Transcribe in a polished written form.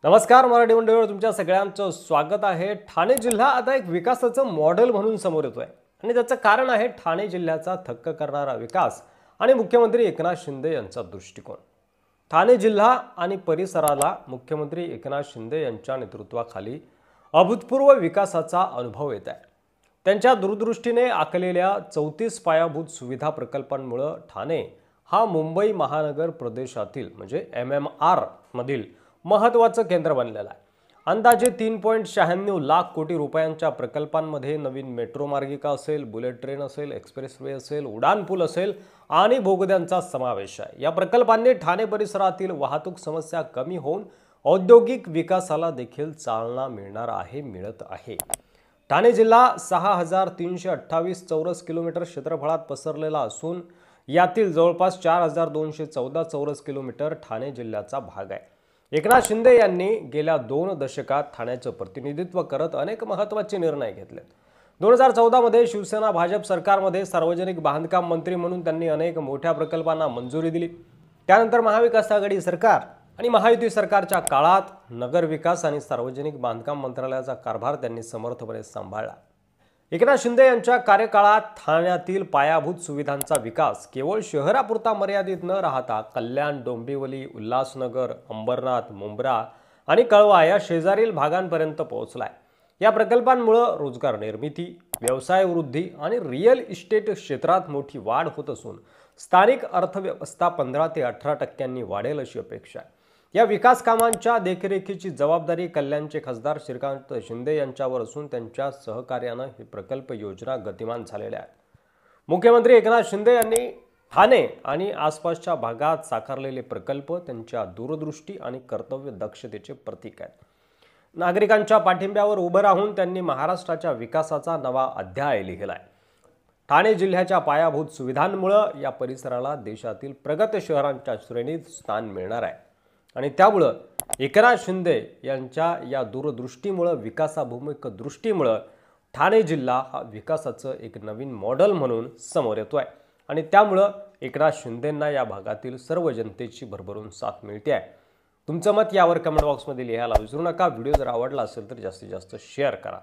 नमस्कार मराठी मंडळीवर तुमच्या सगळ्यांचं स्वागत आहे। ठाणे जिल्हा आता एक विकासाचं मॉडेल म्हणून समोर येतोय आणि त्याचं कारण आहे ठाणे जिल्ह्याचा थक्क करणारा विकास आणि मुख्यमंत्री एकनाथ शिंदे यांचा दृष्टिकोन। ठाणे जिल्हा आणि परिसराला मुख्यमंत्री एकनाथ शिंदे यांच्या नेतृत्वाखाली अभूतपूर्व विकासाचा अनुभव येत आहे। त्यांच्या दूरदृष्टीने आखलेल्या 34 पायाभूत सुविधा प्रकल्पांमुळे ठाणे हा मुंबई महानगर प्रदेशातील म्हणजे MMR मधील महत्त्वाचं केंद्र बनलेलं आहे। अंदाजे 3.96 लाख कोटी रुपयांच्या प्रकल्पांमध्ये नवीन मेट्रो मार्गिका असेल, बुलेट ट्रेन असेल, एक्सप्रेसवे असेल, उडान पूल असेल आणि बोगद्यांचा समावेश आहे। या प्रकल्पांनी ठाणे परिसरातील वाहतूक समस्या कमी होऊन औद्योगिक विकासाला देखील चालना मिळत आहे। ठाणे जिल्हा 6328 चौरस किलोमीटर क्षेत्रफळात पसरलेला असून यातील जवळपास 4214 चौरस किलोमीटर ठाणे जिल्ह्याचा भाग आहे। एकनाथ शिंदे यांनी गेल्या 2 दशकात ठाण्याचं प्रतिनिधित्व करत अनेक महत्त्वाचे निर्णय घेतले। 2014 मध्ये शिवसेना भाजप सरकारमध्ये सार्वजनिक बांधकाम मंत्री म्हणून त्यांनी अनेक मोठ्या प्रकल्पांना मंजुरी दिली। त्यानंतर महाविकास आघाडी सरकार आणि महायुती सरकारच्या काळात नगर विकास आणि सार्वजनिक बांधकाम मंत्रालयाचा कारभार त्यांनी समर्थपणे सांभाळला। एकनाथ शिंदे यांच्या कार्यकाळात ठाण्यातील पायाभूत सुविधांचा विकास केवळ शहरापुरता मर्यादित न राहता कल्याण, डोंबिवली, उल्हासनगर, अंबरनाथ, मुंब्रा आणि कळवा या शेजारील भागांपर्यंत पोहोचलाय। या प्रकल्पांमुळे रोजगार निर्मिती, व्यवसाय वृद्धी आणि रिअल इस्टेट क्षेत्रात मोठी वाढ होत असून स्थानिक अर्थव्यवस्था 15 ते 18% वाढेल अशी अपेक्षा आहे। या विकास कामांच्या देखरेखीची जबाबदारी कल्याणचे खासदार श्रीकांत शिंदे यांच्यावर असून त्यांच्या सहकार्याने ही प्रकल्प योजना गतिमान झालेल्या आहेत। मुख्यमंत्री एकनाथ शिंदे यांनी ठाणे आणि आसपासच्या भागात साकारलेले प्रकल्प त्यांच्या दूरदृष्टी आणि कर्तव्य दक्षतेचे प्रतीक आहेत। नागरिकांच्या पाठिंब्यावर उभं राहून त्यांनी महाराष्ट्राच्या विकासाचा नवा अध्याय लिहिलाय। ठाणे जिल्ह्याच्या पायाभूत सुविधांमुळे या परिसराला देशातील प्रगत शहरांच्या श्रेणीत स्थान मिळणार आहे आणि त्यामुळे एकनाथ शिंदे यांच्या या दूरदृष्टीमुळे विकासाभिमुख दृष्टीमुळे ठाणे जिल्हा हा विकासाचं एक नवीन मॉडेल म्हणून समोर येतोय आणि त्यामुळे एकनाथ शिंदेंना या भागातील सर्व जनतेची भरभरून साथ मिळते आहे। तुमचं मत यावर कमेंट बॉक्समध्ये लिहायला विसरू नका। व्हिडिओ जर आवडला असेल तर जास्तीत जास्त शेअर करा।